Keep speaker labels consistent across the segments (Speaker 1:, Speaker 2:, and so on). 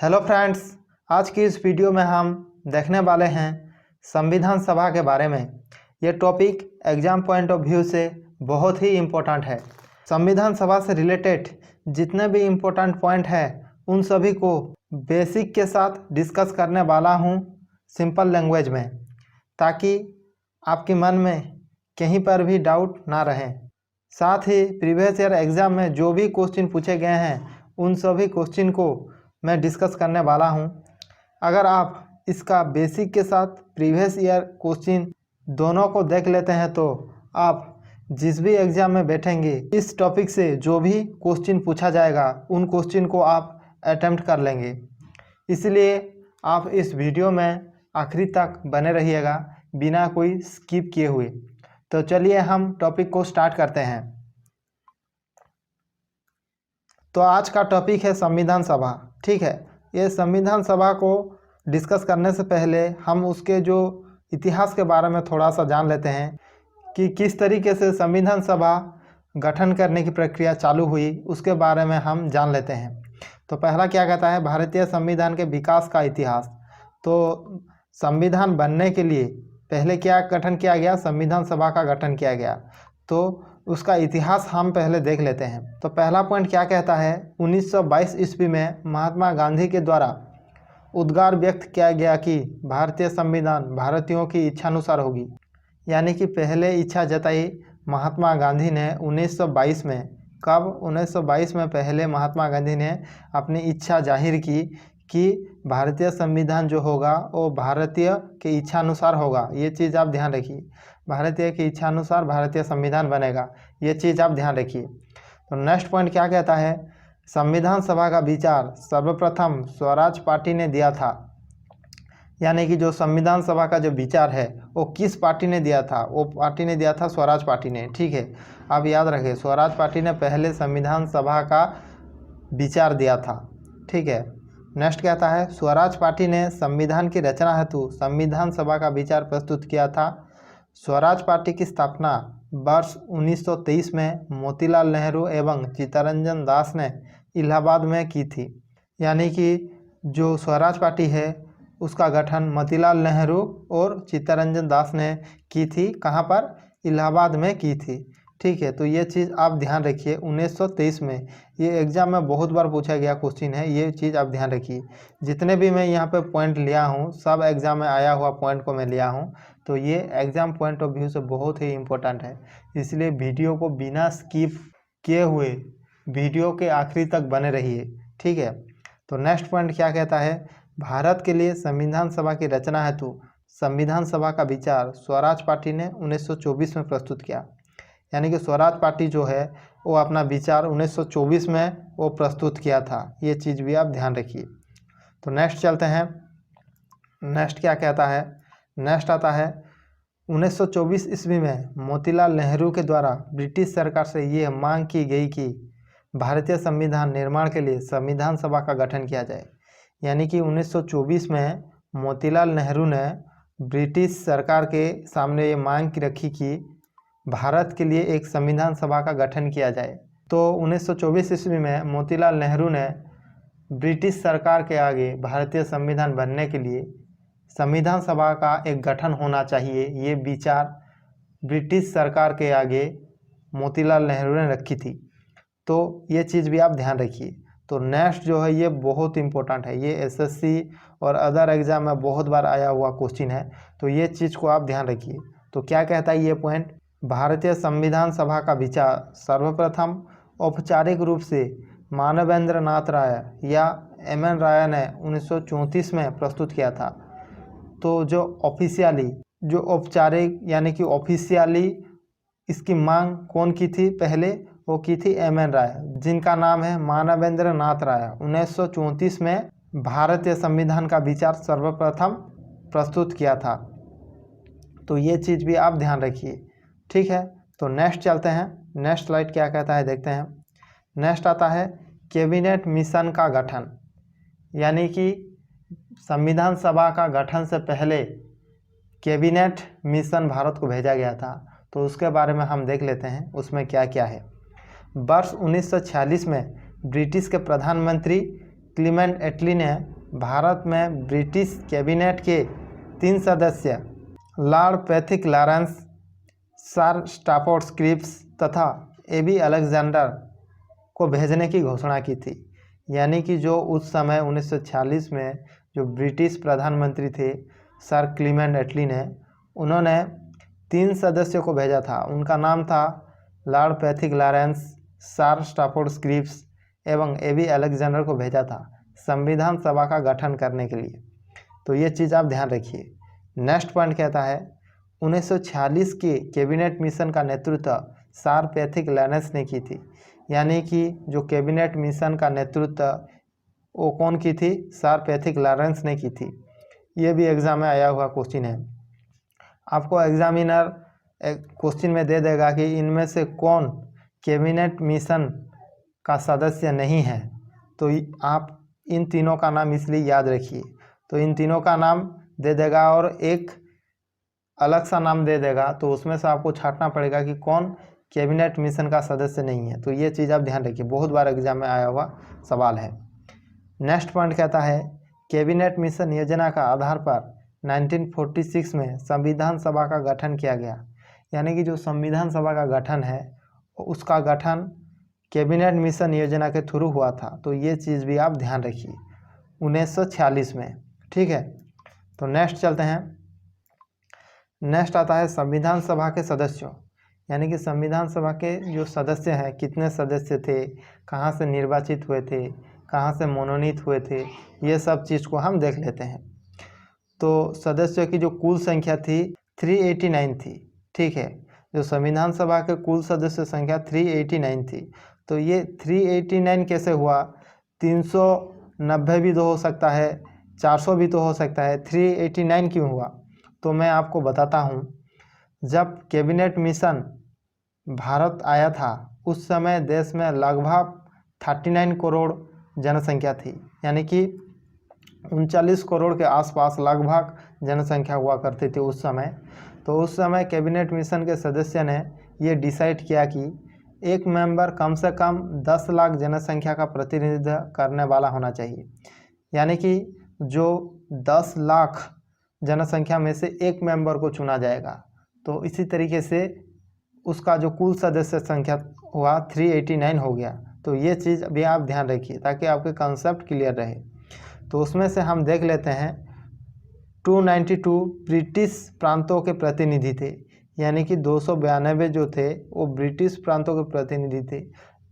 Speaker 1: Hello friends, आज की इस वीडियो में हम देखने वाले हैं संविधान सभा के बारे में। ये topic exam point of view से बहुत ही इम्पोर्टेंट है। संविधान सभा से रिलेटेड जितने भी इम्पोर्टेंट पॉइंट हैं उन सभी को बेसिक के साथ डिस्कस करने वाला हूँ सिंपल लैंग्वेज में, ताकि आपके मन में कहीं पर भी डाउट ना रहे। साथ ही प्रीवियस ईयर एग्ज़ाम में जो भी क्वेश्चन पूछे गए हैं उन सभी क्वेश्चन को मैं डिस्कस करने वाला हूं। अगर आप इसका बेसिक के साथ प्रीवियस ईयर क्वेश्चन दोनों को देख लेते हैं तो आप जिस भी एग्ज़ाम में बैठेंगे इस टॉपिक से जो भी क्वेश्चन पूछा जाएगा उन क्वेश्चन को आप अटेम्प्ट कर लेंगे। इसलिए आप इस वीडियो में आखिरी तक बने रहिएगा बिना कोई स्किप किए हुए। तो चलिए हम टॉपिक को स्टार्ट करते हैं। तो आज का टॉपिक है संविधान सभा। ठीक है, ये संविधान सभा को डिस्कस करने से पहले हम उसके जो इतिहास के बारे में थोड़ा सा जान लेते हैं कि किस तरीके से संविधान सभा गठन करने की प्रक्रिया चालू हुई, उसके बारे में हम जान लेते हैं। तो पहला क्या कहता है, भारतीय संविधान के विकास का इतिहास। तो संविधान बनने के लिए पहले क्या गठन किया गया, संविधान सभा का गठन किया गया। तो उसका इतिहास हम पहले देख लेते हैं। तो पहला पॉइंट क्या कहता है, 1922 ईस्वी में महात्मा गांधी के द्वारा उद्गार व्यक्त किया गया कि भारतीय संविधान भारतीयों की इच्छानुसार होगी। यानी कि पहले इच्छा जताई महात्मा गांधी ने 1922 में। कब? 1922 में पहले महात्मा गांधी ने अपनी इच्छा जाहिर की कि भारतीय संविधान जो होगा वो भारतीय के इच्छानुसार होगा। ये चीज़ आप ध्यान रखिए, भारतीय की इच्छानुसार भारतीय संविधान बनेगा, ये चीज़ आप ध्यान रखिए। तो नेक्स्ट पॉइंट क्या कहता है, संविधान सभा का विचार सर्वप्रथम स्वराज पार्टी ने दिया था। यानी कि जो संविधान सभा का जो विचार है वो किस पार्टी ने दिया था, वो पार्टी ने दिया था स्वराज पार्टी ने। ठीक है, आप याद रखें, स्वराज पार्टी ने पहले संविधान सभा का विचार दिया था। ठीक है, नेक्स्ट कहता है, स्वराज पार्टी ने संविधान की रचना हेतु संविधान सभा का विचार प्रस्तुत किया था। स्वराज पार्टी की स्थापना वर्ष 1923 में मोतीलाल नेहरू एवं चित्तरंजन दास ने इलाहाबाद में की थी। यानी कि जो स्वराज पार्टी है उसका गठन मोतीलाल नेहरू और चित्तरंजन दास ने की थी। कहाँ पर? इलाहाबाद में की थी। ठीक है, तो ये चीज़ आप ध्यान रखिए। 1923 में ये एग्ज़ाम में बहुत बार पूछा गया क्वेश्चन है, ये चीज़ आप ध्यान रखिए। जितने भी मैं यहाँ पे पॉइंट लिया हूँ सब एग्ज़ाम में आया हुआ पॉइंट को मैं लिया हूँ, तो ये एग्ज़ाम पॉइंट ऑफ व्यू से बहुत ही इम्पोर्टेंट है। इसलिए वीडियो को बिना स्किप किए हुए वीडियो के आखिरी तक बने रहिए। ठीक है, तो नेक्स्ट पॉइंट क्या कहता है, भारत के लिए संविधान सभा की रचना हेतु संविधान सभा का विचार स्वराज पार्टी ने 1924 में प्रस्तुत किया। यानी कि स्वराज पार्टी जो है वो अपना विचार 1924 में वो प्रस्तुत किया था। ये चीज़ भी आप ध्यान रखिए। तो नेक्स्ट चलते हैं। नेक्स्ट क्या कहता है, नेक्स्ट आता है 1924 ईस्वी में मोतीलाल नेहरू के द्वारा ब्रिटिश सरकार से ये मांग की गई कि भारतीय संविधान निर्माण के लिए संविधान सभा का गठन किया जाए। यानी कि 1924 में मोतीलाल नेहरू ने ब्रिटिश सरकार के सामने ये मांग की रखी कि भारत के लिए एक संविधान सभा का गठन किया जाए। तो 1924 ईस्वी में मोतीलाल नेहरू ने ब्रिटिश सरकार के आगे भारतीय संविधान बनने के लिए संविधान सभा का एक गठन होना चाहिए, ये विचार ब्रिटिश सरकार के आगे मोतीलाल नेहरू ने रखी थी। तो ये चीज़ भी आप ध्यान रखिए। तो नेक्स्ट जो है ये बहुत इंपॉर्टेंट है, ये एसएससी और अदर एग्जाम में बहुत बार आया हुआ क्वेश्चन है, तो ये चीज़ को आप ध्यान रखिए। तो क्या कहता है ये पॉइंट, भारतीय संविधान सभा का विचार सर्वप्रथम औपचारिक रूप से मानवेंद्र नाथ राय या एम.एन. राय ने 1934 में प्रस्तुत किया था। तो जो ऑफिशियली, जो औपचारिक यानी कि ऑफिशियली इसकी मांग कौन की थी, पहले वो की थी एम.एन. राय, जिनका नाम है मानवेंद्र नाथ राय। 1934 में भारतीय संविधान का विचार सर्वप्रथम प्रस्तुत किया था। तो ये चीज़ भी आप ध्यान रखिए। ठीक है, तो नेक्स्ट चलते हैं। नेक्स्ट स्लाइड क्या कहता है देखते हैं। नेक्स्ट आता है कैबिनेट मिशन का गठन। यानी कि संविधान सभा का गठन से पहले कैबिनेट मिशन भारत को भेजा गया था, तो उसके बारे में हम देख लेते हैं उसमें क्या क्या है। वर्ष 1946 में ब्रिटिश के प्रधानमंत्री क्लीमेंट एटली ने भारत में ब्रिटिश कैबिनेट के 3 सदस्य Lord Pethick Lawrence, Sir Stafford Cripps तथा एबी अलेक्जेंडर को भेजने की घोषणा की थी। यानी कि जो उस समय 1946 में जो ब्रिटिश प्रधानमंत्री थे सर क्लीमेंट एटली ने, उन्होंने 3 सदस्यों को भेजा था। उनका नाम था Lord Pethick Lawrence, Sir Stafford Cripps एवं एबी अलेक्जेंडर को भेजा था संविधान सभा का गठन करने के लिए। तो ये चीज़ आप ध्यान रखिए। नेक्स्ट पॉइंट कहता है 1946 के कैबिनेट मिशन का नेतृत्व सर पैथिक लॉरेंस ने की थी। यानी कि जो कैबिनेट मिशन का नेतृत्व वो कौन की थी? सर पैथिक लॉरेंस ने की थी। ये भी एग्जाम में आया हुआ क्वेश्चन है। आपको एग्जामिनर क्वेश्चन में दे देगा कि इनमें से कौन कैबिनेट मिशन का सदस्य नहीं है, तो आप इन तीनों का नाम इसलिए याद रखिए। तो इन तीनों का नाम दे देगा और एक अलग सा नाम दे देगा, तो उसमें से आपको छांटना पड़ेगा कि कौन कैबिनेट मिशन का सदस्य नहीं है। तो ये चीज़ आप ध्यान रखिए, बहुत बार एग्जाम में आया हुआ सवाल है। नेक्स्ट पॉइंट कहता है कैबिनेट मिशन योजना का आधार पर 1946 में संविधान सभा का गठन किया गया। यानी कि जो संविधान सभा का गठन है उसका गठन कैबिनेट मिशन योजना के थ्रू हुआ था। तो ये चीज़ भी आप ध्यान रखिए 1946 में। ठीक है, तो नेक्स्ट चलते हैं। नेक्स्ट आता है संविधान सभा के सदस्यों। यानी कि संविधान सभा के जो सदस्य हैं, कितने सदस्य थे, कहाँ से निर्वाचित हुए थे, कहाँ से मनोनीत हुए थे, ये सब चीज़ को हम देख लेते हैं। तो सदस्यों की जो कुल संख्या थी 389 थी। ठीक है, जो संविधान सभा के कुल सदस्य संख्या 389 थी। तो ये 389 कैसे हुआ? 390 भी तो हो सकता है, 400 भी तो हो सकता है, 389 क्यों हुआ? तो मैं आपको बताता हूँ। जब कैबिनेट मिशन भारत आया था उस समय देश में लगभग 39 करोड़ जनसंख्या थी। यानी कि 39 करोड़ के आसपास लगभग जनसंख्या हुआ करती थी उस समय। तो उस समय कैबिनेट मिशन के सदस्य ने ये डिसाइड किया कि एक मेंबर कम से कम 10 लाख जनसंख्या का प्रतिनिधित्व करने वाला होना चाहिए। यानी कि जो 10 लाख जनसंख्या में से एक मेंबर को चुना जाएगा। तो इसी तरीके से उसका जो कुल सदस्य संख्या हुआ 389 हो गया। तो ये चीज़ भी आप ध्यान रखिए ताकि आपके कंसेप्ट क्लियर रहे। तो उसमें से हम देख लेते हैं 292 ब्रिटिश प्रांतों के प्रतिनिधि थे। यानी कि 292 जो थे वो ब्रिटिश प्रांतों के प्रतिनिधि थे।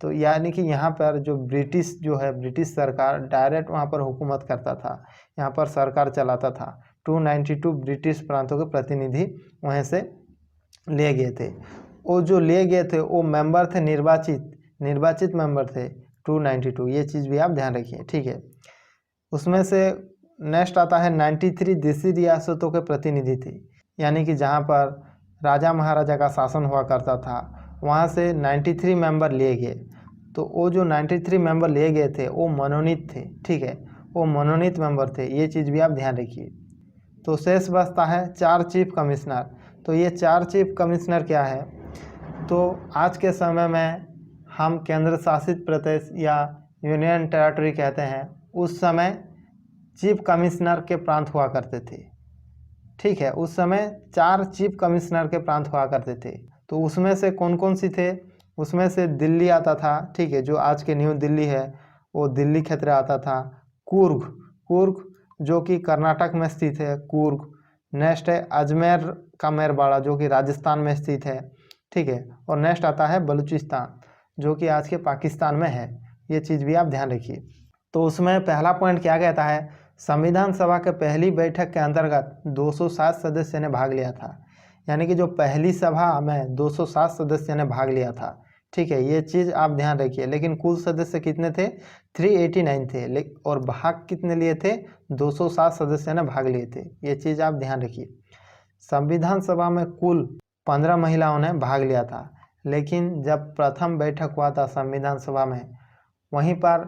Speaker 1: तो यानी कि यहाँ पर जो ब्रिटिश सरकार डायरेक्ट वहाँ पर हुकूमत करता था, यहाँ पर सरकार चलाता था। 292 ब्रिटिश प्रांतों के प्रतिनिधि वहीं से लिए गए थे। वो जो लिए गए थे वो मेंबर थे, निर्वाचित मेंबर थे 292। ये चीज़ भी आप ध्यान रखिए। ठीक है, उसमें से नेक्स्ट आता है 93 देशी रियासतों के प्रतिनिधि थे। यानी कि जहाँ पर राजा महाराजा का शासन हुआ करता था वहाँ से 93 मेंबर लिए गए। तो वो जो 93 मेंबर लिए गए थे वो मनोनीत थे। ठीक है, वो मनोनीत मेंबर थे, ये चीज़ भी आप ध्यान रखिए। तो शेष बचता है 4 चीफ कमिश्नर। तो ये 4 चीफ कमिश्नर क्या है? तो आज के समय में हम केंद्र शासित प्रदेश या यूनियन टेरिटरी कहते हैं, उस समय चीफ कमिश्नर के प्रांत हुआ करते थे। ठीक है, उस समय 4 चीफ कमिश्नर के प्रांत हुआ करते थे। तो उसमें से कौन कौन सी थे? उसमें से दिल्ली आता था। ठीक है, जो आज के न्यू दिल्ली है वो दिल्ली क्षेत्र आता था। कुर्ग जो कि कर्नाटक में स्थित है, कुर्ग। नेक्स्ट है अजमेर का मेरवाड़ा जो कि राजस्थान में स्थित है। ठीक है, और नेक्स्ट आता है बलूचिस्तान जो कि आज के पाकिस्तान में है। ये चीज़ भी आप ध्यान रखिए। तो उसमें पहला पॉइंट क्या कहता है? संविधान सभा के पहली बैठक के अंतर्गत 207 सदस्य ने भाग लिया था। यानी कि जो पहली सभा में 207 सदस्य ने भाग लिया था। ठीक है, ये चीज़ आप ध्यान रखिए। लेकिन कुल सदस्य कितने थे? 389 थे। और भाग कितने लिए थे? 207 सदस्य ने भाग लिए थे। ये चीज़ आप ध्यान रखिए। संविधान सभा में कुल 15 महिलाओं ने भाग लिया था। लेकिन जब प्रथम बैठक हुआ था संविधान सभा में, वहीं पर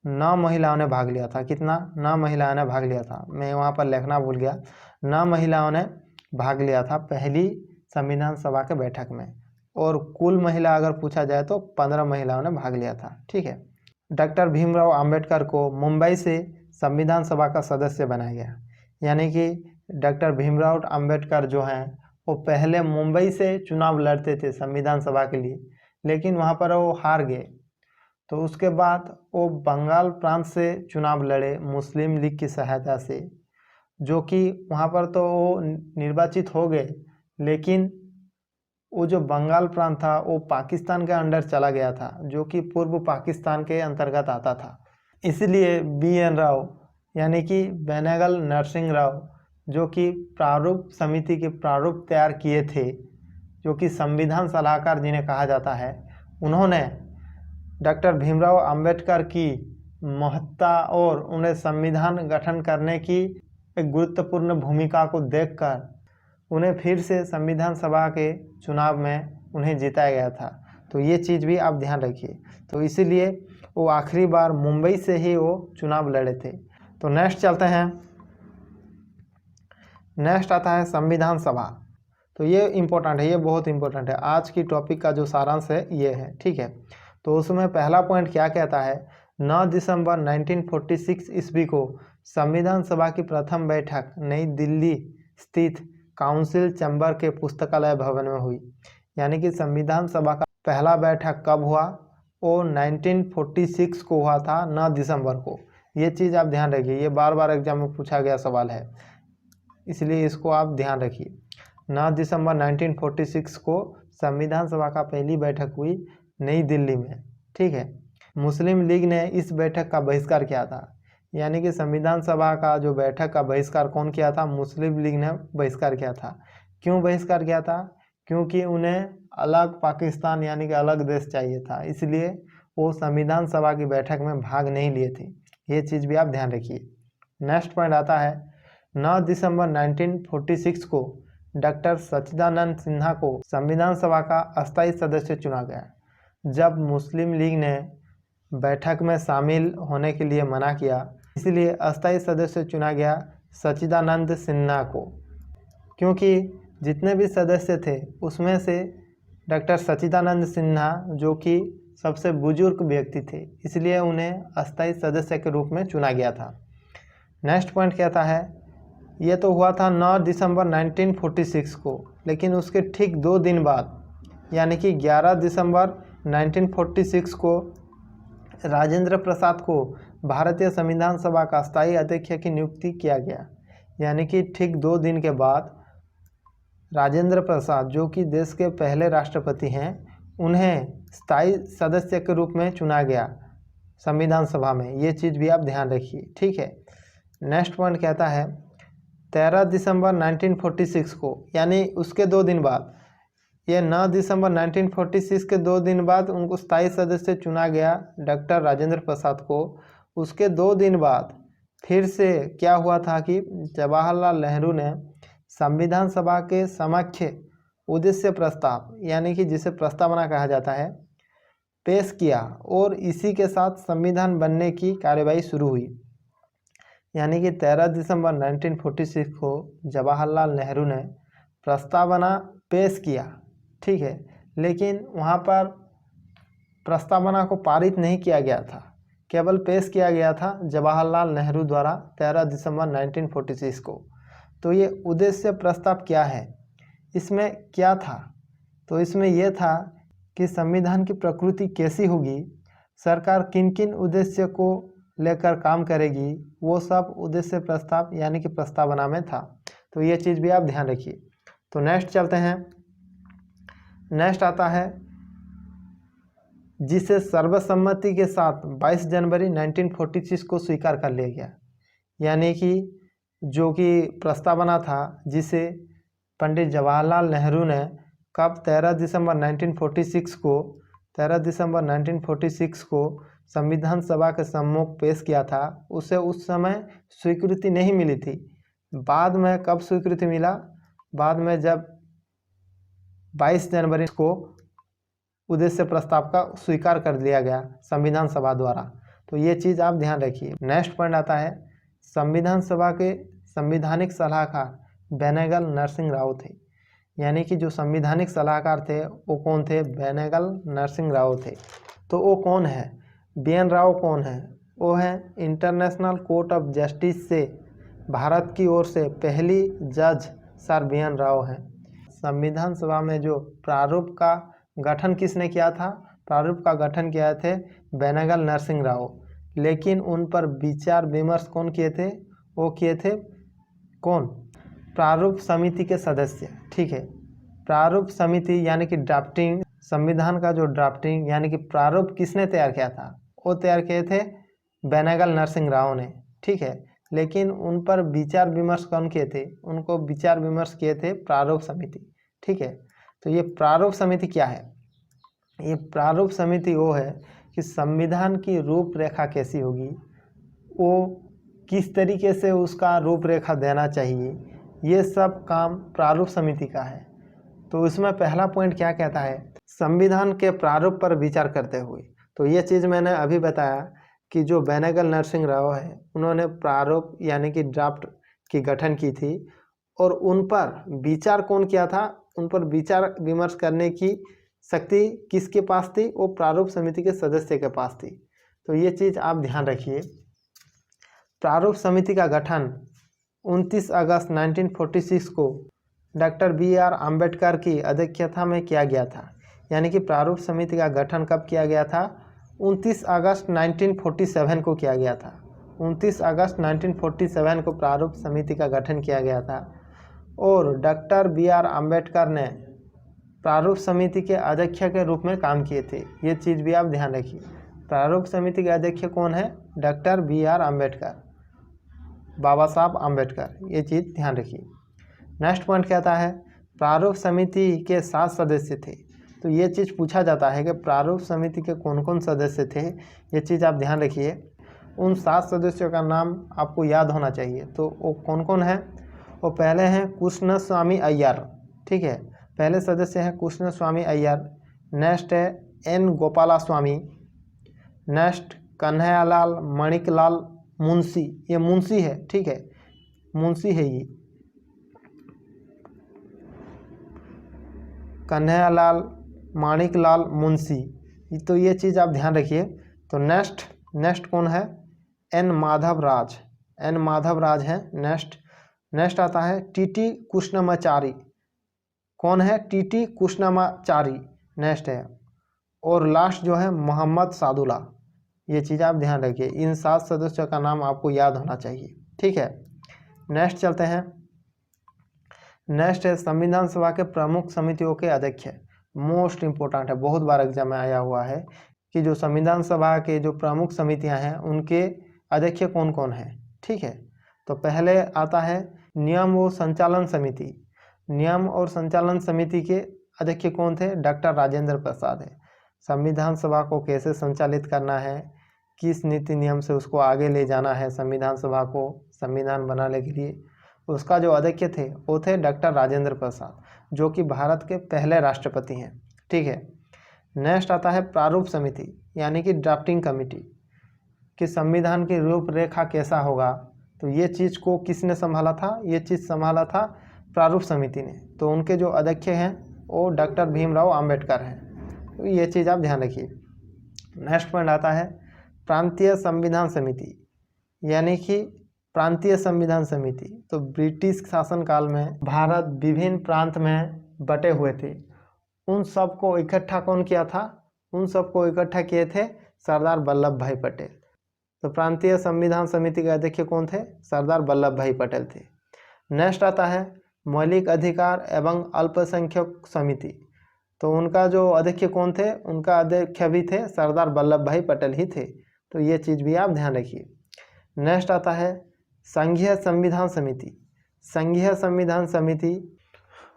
Speaker 1: 9 महिलाओं ने भाग लिया था। कितना? 9 महिलाओं ने भाग लिया था। मैं वहाँ पर लिखना भूल गया। 9 महिलाओं ने भाग लिया था पहली संविधान सभा के बैठक में। और कुल महिला अगर पूछा जाए तो 15 महिलाओं ने भाग लिया था। ठीक है, डॉक्टर भीमराव अंबेडकर को मुंबई से संविधान सभा का सदस्य बनाया गया। यानी कि डॉक्टर भीमराव अंबेडकर जो हैं वो पहले मुंबई से चुनाव लड़ते थे संविधान सभा के लिए, लेकिन वहाँ पर वो हार गए। तो उसके बाद वो बंगाल प्रांत से चुनाव लड़े मुस्लिम लीग की सहायता से, जो कि वहाँ पर तो वो निर्वाचित हो गए, लेकिन वो जो बंगाल प्रांत था वो पाकिस्तान के अंडर चला गया था, जो कि पूर्व पाकिस्तान के अंतर्गत आता था। इसलिए BN राव यानी कि बेनेगल नरसिंह राव, जो कि प्रारूप समिति के प्रारूप तैयार किए थे, जो कि संविधान सलाहकार जिन्हें कहा जाता है, उन्होंने डॉक्टर भीमराव अंबेडकर की महत्ता और उन्हें संविधान गठन करने की एक गुरुत्वपूर्ण भूमिका को देखकर उन्हें फिर से संविधान सभा के चुनाव में उन्हें जिताया गया था। तो ये चीज़ भी आप ध्यान रखिए। तो इसीलिए वो आखिरी बार मुंबई से ही वो चुनाव लड़े थे। तो नेक्स्ट चलते हैं। नेक्स्ट आता है संविधान सभा। तो ये इम्पोर्टेंट है, ये बहुत इम्पोर्टेंट है। आज की टॉपिक का जो सारांश है ये है, ठीक है। तो उसमें पहला पॉइंट क्या कहता है, 9 दिसंबर 1946 ईस्वी को संविधान सभा की प्रथम बैठक नई दिल्ली स्थित काउंसिल चैम्बर के पुस्तकालय भवन में हुई। यानी कि संविधान सभा का पहला बैठक कब हुआ, वो 1946 को हुआ था, 9 दिसंबर को। ये चीज़ आप ध्यान रखिए, ये बार बार एग्जाम में पूछा गया सवाल है, इसलिए इसको आप ध्यान रखिए। 9 दिसंबर 1946 को संविधान सभा का पहली बैठक हुई नई दिल्ली में, ठीक है। मुस्लिम लीग ने इस बैठक का बहिष्कार किया था। यानी कि संविधान सभा का जो बैठक का बहिष्कार कौन किया था, मुस्लिम लीग ने बहिष्कार किया था। क्यों बहिष्कार किया था, क्योंकि उन्हें अलग पाकिस्तान यानी कि अलग देश चाहिए था, इसलिए वो संविधान सभा की बैठक में भाग नहीं लिए थे। ये चीज़ भी आप ध्यान रखिए। नेक्स्ट पॉइंट आता है, 9 दिसंबर 1946 को डॉक्टर सच्चिदानंद सिन्हा को संविधान सभा का अस्थायी सदस्य चुना गया। जब मुस्लिम लीग ने बैठक में शामिल होने के लिए मना किया, इसलिए अस्थायी सदस्य चुना गया सच्चिदानंद सिन्हा को। क्योंकि जितने भी सदस्य थे उसमें से डॉक्टर सच्चिदानंद सिन्हा जो कि सबसे बुजुर्ग व्यक्ति थे, इसलिए उन्हें अस्थायी सदस्य के रूप में चुना गया था। नेक्स्ट पॉइंट कहता है, ये तो हुआ था 9 दिसंबर 1946 को, लेकिन उसके ठीक 2 दिन बाद यानी कि 11 दिसंबर 1946 को राजेंद्र प्रसाद को भारतीय संविधान सभा का स्थायी अध्यक्ष की नियुक्ति किया गया। यानी कि ठीक 2 दिन के बाद राजेंद्र प्रसाद जो कि देश के पहले राष्ट्रपति हैं, उन्हें स्थायी सदस्य के रूप में चुना गया संविधान सभा में। ये चीज़ भी आप ध्यान रखिए, ठीक है। नेक्स्ट पॉइंट कहता है, 13 दिसंबर 1946 को यानी उसके 2 दिन बाद, ये 9 दिसंबर 1946 के 2 दिन बाद उनको स्थायी सदस्य चुना गया डॉक्टर राजेंद्र प्रसाद को। उसके 2 दिन बाद फिर से क्या हुआ था कि जवाहरलाल नेहरू ने संविधान सभा के समक्ष उद्देश्य प्रस्ताव यानी कि जिसे प्रस्तावना कहा जाता है पेश किया, और इसी के साथ संविधान बनने की कार्यवाही शुरू हुई। यानी कि 13 दिसंबर 1946 को जवाहरलाल नेहरू ने प्रस्तावना पेश किया, ठीक है, लेकिन वहाँ पर प्रस्तावना को पारित नहीं किया गया था, केवल पेश किया गया था जवाहरलाल नेहरू द्वारा 13 दिसंबर 1946 को। तो ये उद्देश्य प्रस्ताव क्या है, इसमें क्या था, तो इसमें यह था कि संविधान की प्रकृति कैसी होगी, सरकार किन किन उद्देश्य को लेकर काम करेगी, वो सब उद्देश्य प्रस्ताव यानी कि प्रस्तावना में था। तो ये चीज़ भी आप ध्यान रखिए। तो नेक्स्ट चलते हैं। नेक्स्ट आता है, जिसे सर्वसम्मति के साथ 22 जनवरी 1946 को स्वीकार कर लिया गया। यानी कि जो कि प्रस्तावना था जिसे पंडित जवाहरलाल नेहरू ने कब 13 दिसंबर 1946 को संविधान सभा के सम्मुख पेश किया था, उसे उस समय स्वीकृति नहीं मिली थी। बाद में कब स्वीकृति मिला, बाद में जब 22 जनवरी को उद्देश्य प्रस्ताव का स्वीकार कर लिया गया संविधान सभा द्वारा। तो ये चीज़ आप ध्यान रखिए। नेक्स्ट पॉइंट आता है, संविधान सभा के संवैधानिक सलाहकार बेनेगल नरसिंह राव थे। यानी कि जो संवैधानिक सलाहकार थे वो कौन थे, बेनेगल नरसिंह राव थे। तो वो कौन है, BN राव कौन है, वो है इंटरनेशनल कोर्ट ऑफ जस्टिस से भारत की ओर से पहली जज सर बी.एन. राव हैं। संविधान सभा में जो प्रारूप का गठन किसने किया था? प्रारूप का गठन किया थे बेनेगल नरसिंह राव, लेकिन उन पर विचार विमर्श कौन किए थे? वो किए थे कौन? प्रारूप समिति के सदस्य। ठीक है, प्रारूप समिति यानी कि ड्राफ्टिंग, संविधान का जो ड्राफ्टिंग यानी कि प्रारूप किसने तैयार किया था? वो तैयार किए थे बेनेगल नरसिंह राव ने। ठीक है, लेकिन उन पर विचार विमर्श कौन किए थे? उनको विचार विमर्श किए थे प्रारूप समिति। ठीक है, तो ये प्रारूप समिति क्या है? ये प्रारूप समिति वो है कि संविधान की रूपरेखा कैसी होगी, वो किस तरीके से उसका रूपरेखा देना चाहिए, ये सब काम प्रारूप समिति का है। तो इसमें पहला पॉइंट क्या कहता है? संविधान के प्रारूप पर विचार करते हुए। तो ये चीज़ मैंने अभी बताया कि जो बेनेगल नरसिंह राव है उन्होंने प्रारूप यानी कि ड्राफ्ट की गठन की थी, और उन पर विचार कौन किया था? उन पर विचार विमर्श करने की शक्ति किसके पास थी? वो प्रारूप समिति के सदस्य के पास थी। तो ये चीज़ आप ध्यान रखिए। प्रारूप समिति का गठन 29 अगस्त 1946 को डॉक्टर बी.आर. अम्बेडकर की अध्यक्षता में किया गया था। यानी कि प्रारूप समिति का गठन कब किया गया था? 29 अगस्त 1947 को किया गया था। 29 अगस्त 1947 को प्रारूप समिति का गठन किया गया था, और डॉक्टर बी.आर. अम्बेडकर ने प्रारूप समिति के अध्यक्ष के रूप में काम किए थे। ये चीज़ भी आप ध्यान रखिए। प्रारूप समिति के अध्यक्ष कौन है? Doctor B R. अम्बेडकर, बाबा साहब अम्बेडकर। ये चीज़ ध्यान रखिए। नेक्स्ट पॉइंट कहता है प्रारूप समिति के 7 सदस्य थे। तो ये चीज़ पूछा जाता है कि प्रारूप समिति के कौन कौन सदस्य थे, ये चीज़ आप ध्यान रखिए। उन 7 सदस्यों का नाम आपको याद होना चाहिए। तो वो कौन कौन है? वो पहले हैं कृष्णस्वामी अय्यर। ठीक है, पहले सदस्य हैं कृष्णस्वामी अय्यर। नेक्स्ट है एन. गोपालास्वामी। नेक्स्ट कन्हैयालाल माणिकलाल मुंशी। ये मुंशी है, ठीक है, मुंशी है ये, कन्हैयालाल माणिकलाल मुंशी। तो ये चीज़ आप ध्यान रखिए। तो नेक्स्ट कौन है? एन. माधवराज। एन. माधवराज है नेक्स्ट आता है टी.टी. कृष्णमाचारी। कौन है? टी.टी. कृष्णमाचारी नेक्स्ट है। और लास्ट जो है मोहम्मद सादुल्ला। ये चीज़ आप ध्यान रखिए। इन 7 सदस्यों का नाम आपको याद होना चाहिए। ठीक है, नेक्स्ट चलते हैं। नेक्स्ट है संविधान सभा के प्रमुख समितियों के अध्यक्ष। मोस्ट इम्पोर्टेंट है, बहुत बार एग्जाम में आया हुआ है कि जो संविधान सभा के जो प्रमुख समितियां हैं उनके अध्यक्ष कौन कौन है। ठीक है, तो पहले आता है नियम व संचालन समिति। नियम और संचालन समिति के अध्यक्ष कौन थे? डॉक्टर राजेंद्र प्रसाद है। संविधान सभा को कैसे संचालित करना है, किस नीति नियम से उसको आगे ले जाना है संविधान सभा को संविधान बनाने के लिए, उसका जो अध्यक्ष थे वो थे डॉक्टर राजेंद्र प्रसाद, जो कि भारत के पहले राष्ट्रपति हैं। ठीक है, नेक्स्ट आता है प्रारूप समिति यानी कि ड्राफ्टिंग कमेटी, कि संविधान की रूपरेखा कैसा होगा। तो ये चीज़ को किसने संभाला था? ये चीज़ संभाला था प्रारूप समिति ने। तो उनके जो अध्यक्ष हैं वो डॉक्टर भीमराव अंबेडकर हैं। तो ये चीज़ आप ध्यान रखिए। नेक्स्ट पॉइंट आता है प्रांतीय संविधान समिति, यानी कि प्रांतीय संविधान समिति। तो ब्रिटिश शासनकाल में भारत विभिन्न प्रांत में बटे हुए थे, उन सबको इकट्ठा कौन किया था? उन सबको इकट्ठा किए थे सरदार वल्लभ भाई पटेल। तो प्रांतीय संविधान समिति के अध्यक्ष कौन थे? सरदार वल्लभ भाई पटेल थे। नेक्स्ट आता है मौलिक अधिकार एवं अल्पसंख्यक समिति। तो उनका जो अध्यक्ष कौन थे? उनका अध्यक्ष भी थे सरदार वल्लभ भाई पटेल ही थे। तो ये चीज़ भी आप ध्यान रखिए। नेक्स्ट आता है संघीय संविधान समिति। संघीय संविधान समिति,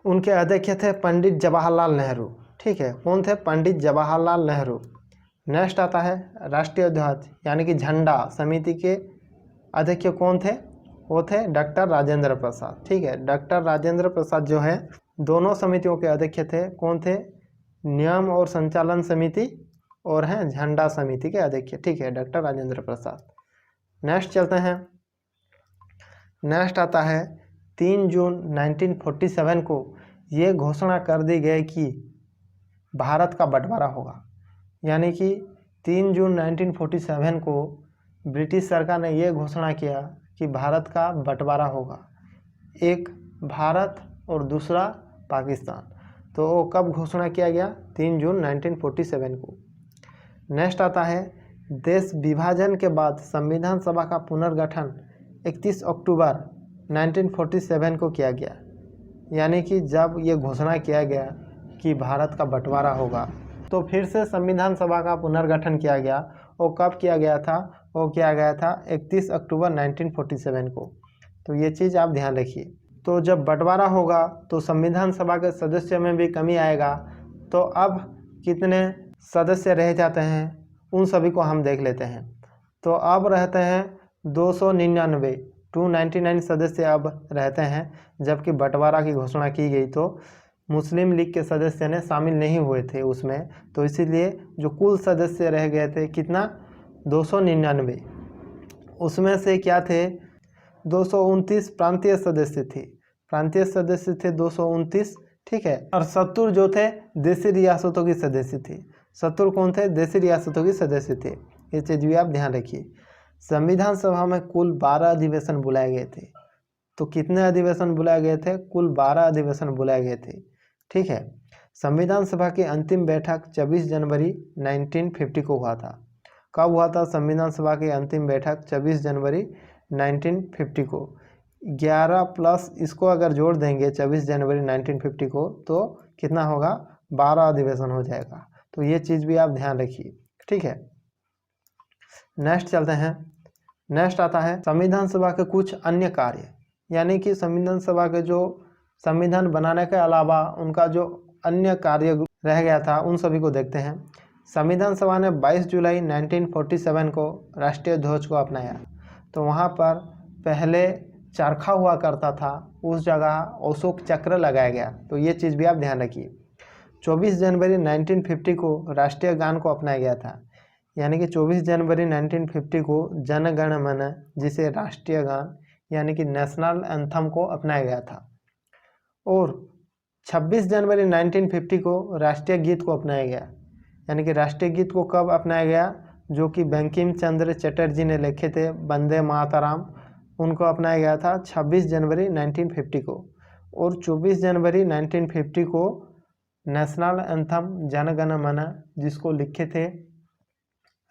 Speaker 1: उनके अध्यक्ष थे पंडित जवाहरलाल नेहरू। ठीक है, कौन थे? पंडित जवाहरलाल नेहरू। नेक्स्ट आता है राष्ट्रीय ध्वज यानी कि झंडा समिति के अध्यक्ष कौन थे? वो थे डॉक्टर राजेंद्र प्रसाद। ठीक है, डॉक्टर राजेंद्र प्रसाद जो है दोनों समितियों के अध्यक्ष थे। कौन थे? नियम और संचालन समिति और हैं झंडा समिति के अध्यक्ष। ठीक है, डॉक्टर राजेंद्र प्रसाद। नेक्स्ट चलते हैं। नेक्स्ट आता है 3 जून 1947 को ये घोषणा कर दी गई कि भारत का बंटवारा होगा। यानी कि 3 जून 1947 को ब्रिटिश सरकार ने ये घोषणा किया कि भारत का बंटवारा होगा, एक भारत और दूसरा पाकिस्तान। तो वो कब घोषणा किया गया? 3 जून 1947 को। नेक्स्ट आता है देश विभाजन के बाद संविधान सभा का पुनर्गठन 31 अक्टूबर 1947 को किया गया, यानी कि जब ये घोषणा किया गया कि भारत का बंटवारा होगा तो फिर से संविधान सभा का पुनर्गठन किया गया। वो कब किया गया था? वो किया गया था 31 अक्टूबर 1947 को। तो ये चीज़ आप ध्यान रखिए। तो जब बंटवारा होगा तो संविधान सभा के सदस्य में भी कमी आएगा। तो अब कितने सदस्य रह जाते हैं उन सभी को हम देख लेते हैं। तो अब रहते हैं 299 सदस्य अब रहते हैं, जबकि बंटवारा की घोषणा की गई तो मुस्लिम लीग के सदस्य ने शामिल नहीं हुए थे उसमें, तो इसीलिए जो कुल सदस्य रह गए थे कितना? 299। उसमें से क्या थे? 229 प्रांतीय सदस्य थे, प्रांतीय सदस्य थे 229, ठीक है। और 70 जो थे देशी रियासतों के सदस्य थे। 70 कौन थे? देशी रियासतों के सदस्य थे। ये चीज़ भी आप ध्यान रखिए। संविधान सभा में कुल 12 अधिवेशन बुलाए गए थे। तो कितने अधिवेशन बुलाए गए थे? कुल 12 अधिवेशन बुलाए गए थे, ठीक है। संविधान सभा की अंतिम बैठक 24 जनवरी 1950 को हुआ था। कब हुआ था संविधान सभा की अंतिम बैठक? 24 जनवरी 1950 को। 11 प्लस इसको अगर जोड़ देंगे 24 जनवरी 1950 को तो कितना होगा? 12 अधिवेशन हो जाएगा। तो ये चीज़ भी आप ध्यान रखिए, ठीक है। नेक्स्ट चलते हैं। नेक्स्ट आता है संविधान सभा के कुछ अन्य कार्य, यानी कि संविधान सभा के जो संविधान बनाने के अलावा उनका जो अन्य कार्य रह गया था उन सभी को देखते हैं। संविधान सभा ने 22 जुलाई 1947 को राष्ट्रीय ध्वज को अपनाया। तो वहाँ पर पहले चरखा हुआ करता था, उस जगह अशोक चक्र लगाया गया। तो ये चीज़ भी आप ध्यान रखिए। 24 जनवरी 1950 को राष्ट्रीय गान को अपनाया गया था, यानी कि 24 जनवरी 1950 को जन गण मन, जिसे राष्ट्रीय गान यानी कि नेशनल एंथम को अपनाया गया था। और 26 जनवरी 1950 को राष्ट्रीय गीत को अपनाया गया, यानी कि राष्ट्रीय गीत को कब अपनाया गया? जो कि बंकिम चंद्र चटर्जी ने लिखे थे, वंदे मातरम, उनको अपनाया गया था 26 जनवरी 1950 को। और 24 जनवरी 1950 को नेशनल एंथम जन गण मन, जिसको लिखे थे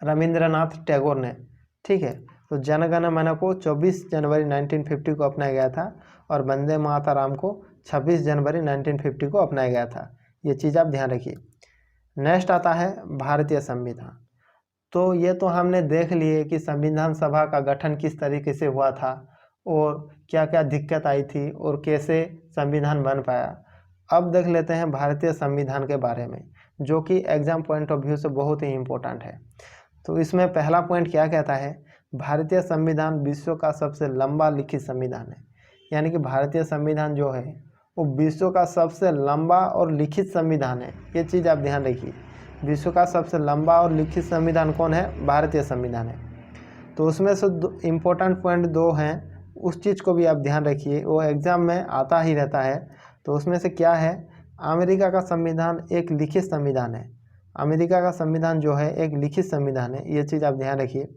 Speaker 1: रविंद्रनाथ टैगोर ने, ठीक है। तो जन गण मन को 24 जनवरी 1950 को अपनाया गया था और वंदे मातरम को 26 जनवरी 1950 को अपनाया गया था। ये चीज़ आप ध्यान रखिए। नेक्स्ट आता है भारतीय संविधान। तो ये तो हमने देख लिए कि संविधान सभा का गठन किस तरीके से हुआ था और क्या क्या दिक्कत आई थी और कैसे संविधान बन पाया। अब देख लेते हैं भारतीय संविधान के बारे में, जो कि एग्जाम पॉइंट ऑफ व्यू से बहुत ही इम्पोर्टेंट है। तो इसमें पहला पॉइंट क्या कहता है? भारतीय संविधान विश्व का सबसे लंबा लिखित संविधान है, यानी कि भारतीय संविधान जो है वो विश्व का सबसे लंबा और लिखित संविधान है। ये चीज़ आप ध्यान रखिए। विश्व का सबसे लंबा और लिखित संविधान कौन है? भारतीय संविधान है। तो उसमें से इम्पोर्टेंट पॉइंट 2 हैं, उस चीज़ को भी आप ध्यान रखिए, वो एग्ज़ाम में आता ही रहता है। तो उसमें से क्या है? अमेरिका का संविधान एक लिखित संविधान है। अमेरिका का संविधान जो है एक लिखित संविधान है। ये चीज़ आप ध्यान रखिए।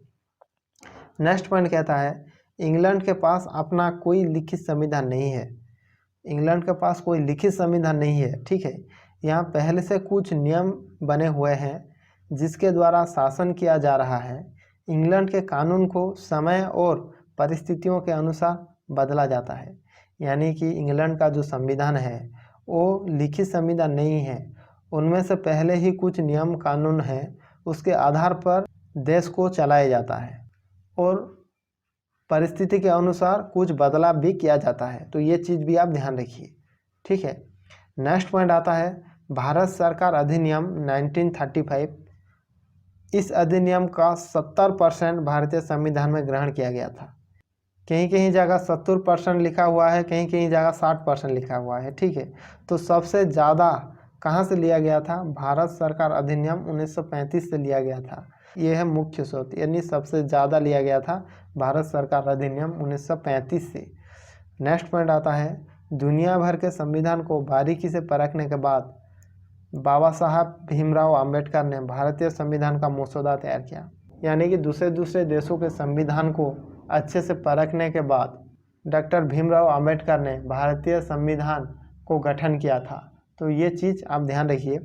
Speaker 1: नेक्स्ट पॉइंट कहता है इंग्लैंड के पास अपना कोई लिखित संविधान नहीं है। इंग्लैंड के पास कोई लिखित संविधान नहीं है, ठीक है। यहाँ पहले से कुछ नियम बने हुए हैं जिसके द्वारा शासन किया जा रहा है। इंग्लैंड के कानून को समय और परिस्थितियों के अनुसार बदला जाता है, यानी कि इंग्लैंड का जो संविधान है वो लिखित संविधान नहीं है। उनमें से पहले ही कुछ नियम कानून हैं, उसके आधार पर देश को चलाया जाता है और परिस्थिति के अनुसार कुछ बदलाव भी किया जाता है। तो ये चीज़ भी आप ध्यान रखिए, ठीक है। नेक्स्ट पॉइंट आता है भारत सरकार अधिनियम 1935। इस अधिनियम का 70% भारतीय संविधान में ग्रहण किया गया था। कहीं कहीं जगह 70% लिखा हुआ है, कहीं कहीं जगह 60% लिखा हुआ है, ठीक है। तो सबसे ज़्यादा कहाँ से लिया गया था? भारत सरकार अधिनियम 1935 से लिया गया था। ये है मुख्य स्रोत, यानी सबसे ज़्यादा लिया गया था भारत सरकार अधिनियम 1935 से। नेक्स्ट पॉइंट आता है दुनिया भर के संविधान को बारीकी से परखने के बाद बाबा साहब भीमराव अंबेडकर ने भारतीय संविधान का मसौदा तैयार किया। यानी कि दूसरे दूसरे देशों के संविधान को अच्छे से परखने के बाद डॉक्टर भीमराव अंबेडकर ने भारतीय संविधान को गठन किया था। तो ये चीज़ आप ध्यान रखिए।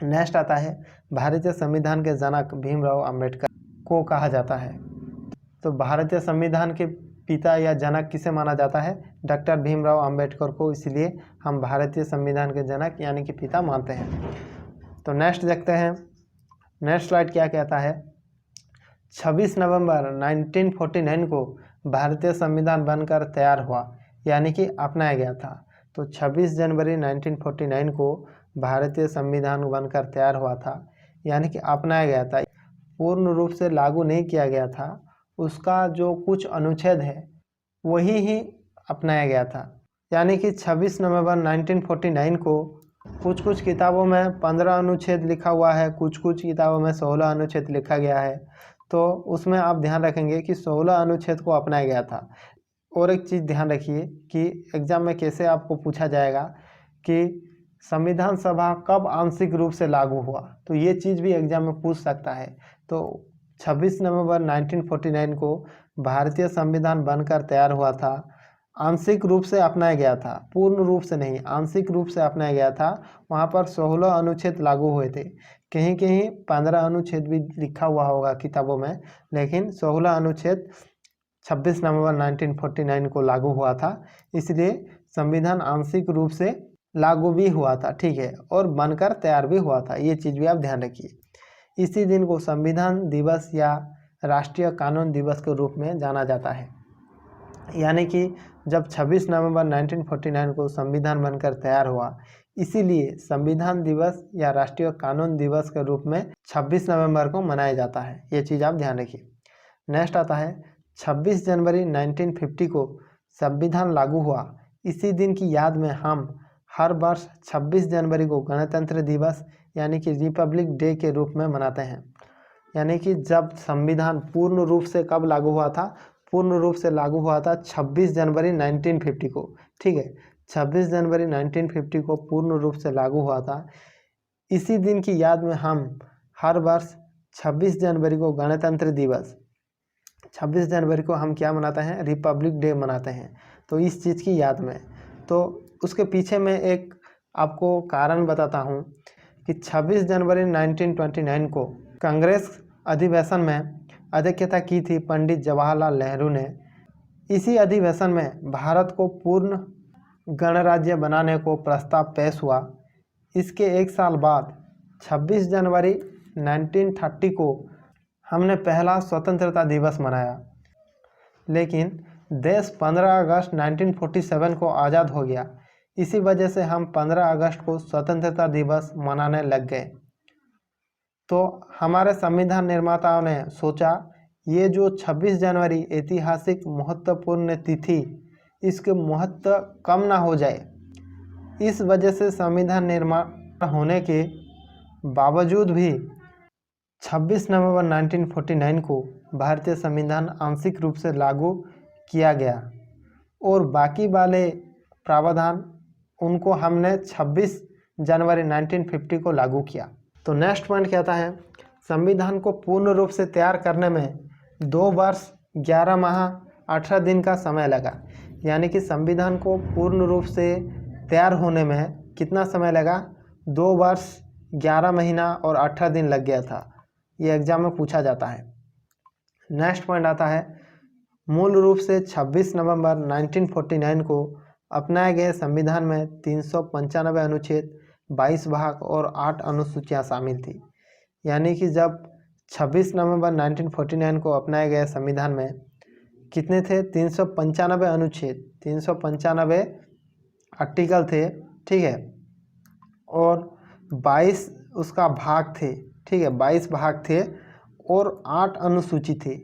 Speaker 1: नेक्स्ट आता है भारतीय संविधान के जनक भीमराव अंबेडकर को कहा जाता है। तो भारतीय संविधान के पिता या जनक किसे माना जाता है? डॉक्टर भीमराव अंबेडकर को, इसलिए हम भारतीय संविधान के जनक यानी कि पिता मानते हैं। तो नेक्स्ट देखते हैं, नेक्स्ट स्लाइड क्या कहता है। 26 नवंबर 1949 को भारतीय संविधान बनकर तैयार हुआ यानी कि अपनाया गया था। तो 26 जनवरी 1949 को भारतीय संविधान बनकर तैयार हुआ था यानी कि अपनाया गया था, पूर्ण रूप से लागू नहीं किया गया था। उसका जो कुछ अनुच्छेद है वही ही अपनाया गया था। यानी कि 26 नवंबर 1949 को कुछ कुछ किताबों में 15 अनुच्छेद लिखा हुआ है, कुछ कुछ किताबों में 16 अनुच्छेद लिखा गया है। तो उसमें आप ध्यान रखेंगे कि 16 अनुच्छेद को अपनाया गया था। और एक चीज़ ध्यान रखिए कि एग्ज़ाम में कैसे आपको पूछा जाएगा कि संविधान सभा कब आंशिक रूप से लागू हुआ, तो ये चीज़ भी एग्ज़ाम में पूछ सकता है। तो 26 नवंबर 1949 को भारतीय संविधान बनकर तैयार हुआ था, आंशिक रूप से अपनाया गया था, पूर्ण रूप से नहीं, आंशिक रूप से अपनाया गया था। वहाँ पर 16 अनुच्छेद लागू हुए थे, कहीं कहीं 15 अनुच्छेद भी लिखा हुआ होगा किताबों में, लेकिन 16 अनुच्छेद 26 नवंबर 1949 को लागू हुआ था। इसलिए संविधान आंशिक रूप से लागू भी हुआ था, ठीक है, और बनकर तैयार भी हुआ था। ये चीज़ भी आप ध्यान रखिए। इसी दिन को संविधान दिवस या राष्ट्रीय कानून दिवस के रूप में जाना जाता है। यानी कि जब 26 नवंबर 1949 को संविधान बनकर तैयार हुआ, इसीलिए संविधान दिवस या राष्ट्रीय कानून दिवस के रूप में 26 नवंबर को मनाया जाता है। ये चीज़ आप ध्यान रखिए। नेक्स्ट आता है 26 जनवरी 1950 को संविधान लागू हुआ। इसी दिन की याद में हम हर वर्ष 26 जनवरी को गणतंत्र दिवस यानी कि रिपब्लिक डे के रूप में मनाते हैं। यानी कि जब संविधान पूर्ण रूप से कब लागू हुआ था? पूर्ण रूप से लागू हुआ था 26 जनवरी 1950 को, ठीक है, 26 जनवरी 1950 को पूर्ण रूप से लागू हुआ था। इसी दिन की याद में हम हर वर्ष 26 जनवरी को गणतंत्र दिवस, 26 जनवरी को हम क्या मनाते हैं? रिपब्लिक डे मनाते हैं। तो इस चीज़ की याद में, तो उसके पीछे मैं एक आपको कारण बताता हूँ कि 26 जनवरी 1929 को कांग्रेस अधिवेशन में अध्यक्षता की थी पंडित जवाहरलाल नेहरू ने। इसी अधिवेशन में भारत को पूर्ण गणराज्य बनाने को प्रस्ताव पेश हुआ। इसके एक साल बाद 26 जनवरी 1930 को हमने पहला स्वतंत्रता दिवस मनाया, लेकिन देश 15 अगस्त 1947 को आज़ाद हो गया। इसी वजह से हम 15 अगस्त को स्वतंत्रता दिवस मनाने लग गए। तो हमारे संविधान निर्माताओं ने सोचा ये जो 26 जनवरी ऐतिहासिक महत्वपूर्ण तिथि, इसके महत्व कम ना हो जाए, इस वजह से संविधान निर्माण होने के बावजूद भी 26 नवंबर 1949 को भारतीय संविधान आंशिक रूप से लागू किया गया और बाकी वाले प्रावधान उनको हमने 26 जनवरी 1950 को लागू किया। तो नेक्स्ट पॉइंट कहता है संविधान को पूर्ण रूप से तैयार करने में 2 वर्ष 11 माह 18 दिन का समय लगा। यानी कि संविधान को पूर्ण रूप से तैयार होने में कितना समय लगा? 2 वर्ष 11 महीना और 18 दिन लग गया था। ये एग्जाम में पूछा जाता है। नेक्स्ट पॉइंट आता है मूल रूप से 26 नवंबर 1949 को अपनाए गए संविधान में 395 अनुच्छेद, 22 भाग और 8 अनुसूचियां शामिल थी। यानी कि जब 26 नवंबर 1949 को अपनाए गए संविधान में कितने थे? 395 अनुच्छेद, 395 आर्टिकल थे, ठीक है, और 22 उसका भाग थे, ठीक है, 22 भाग थे और 8 अनुसूची थी।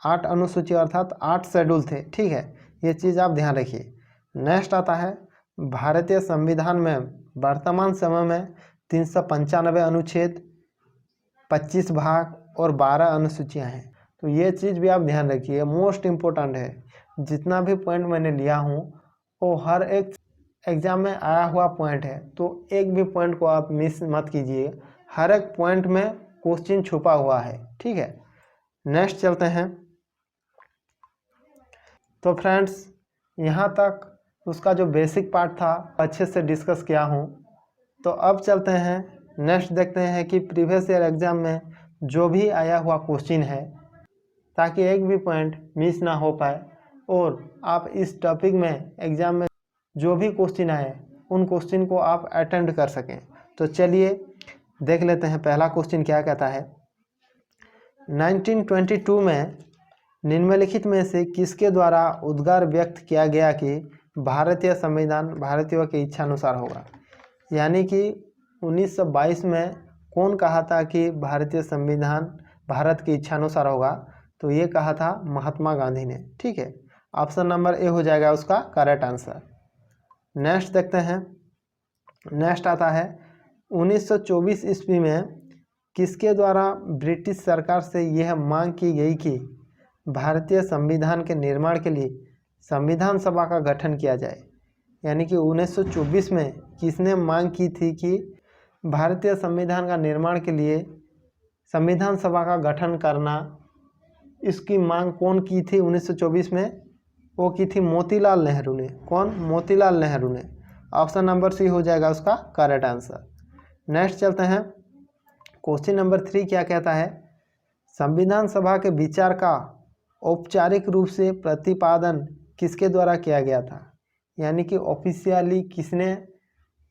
Speaker 1: 8 अनुसूची अर्थात 8 शेड्यूल थे, ठीक है, ये चीज़ आप ध्यान रखिए। नेक्स्ट आता है भारतीय संविधान में वर्तमान समय में 395 अनुच्छेद, 25 भाग और 12 अनुसूचियां हैं। तो ये चीज़ भी आप ध्यान रखिए, मोस्ट इम्पोर्टेंट है। जितना भी पॉइंट मैंने लिया हूँ वो हर एक एग्ज़ाम में आया हुआ पॉइंट है, तो एक भी पॉइंट को आप मिस मत कीजिए। हर एक पॉइंट में क्वेश्चन छुपा हुआ है, ठीक है। नेक्स्ट चलते हैं। तो फ्रेंड्स यहाँ तक उसका जो बेसिक पार्ट था अच्छे से डिस्कस किया हूँ। तो अब चलते हैं नेक्स्ट, देखते हैं कि प्रीवियस ईयर एग्ज़ाम में जो भी आया हुआ क्वेश्चन है, ताकि एक भी पॉइंट मिस ना हो पाए और आप इस टॉपिक में एग्ज़ाम में जो भी क्वेश्चन आए उन क्वेश्चन को आप अटेंड कर सकें। तो चलिए देख लेते हैं पहला क्वेश्चन क्या कहता है। 1922 में निम्नलिखित में से किसके द्वारा उद्गार व्यक्त किया गया कि भारतीय संविधान भारतीयों की इच्छा अनुसार होगा। यानी कि 1922 में कौन कहा था कि भारतीय संविधान भारत की इच्छा अनुसार होगा, तो ये कहा था महात्मा गांधी ने। ठीक है, ऑप्शन नंबर ए हो जाएगा उसका करेक्ट आंसर। नेक्स्ट देखते हैं। नेक्स्ट आता है 1924 ईस्वी में किसके द्वारा ब्रिटिश सरकार से यह मांग की गई कि भारतीय संविधान के निर्माण के लिए संविधान सभा का गठन किया जाए। यानी कि 1924 में किसने मांग की थी कि भारतीय संविधान का निर्माण के लिए संविधान सभा का गठन करना, इसकी मांग कौन की थी 1924 में? वो की थी मोतीलाल नेहरू ने। कौन? मोतीलाल नेहरू ने। ऑप्शन नंबर सी हो जाएगा उसका करेक्ट आंसर। नेक्स्ट चलते हैं। क्वेश्चन नंबर 3 क्या कहता है? संविधान सभा के विचार का औपचारिक रूप से प्रतिपादन किसके द्वारा किया गया था? यानी कि ऑफिशियली किसने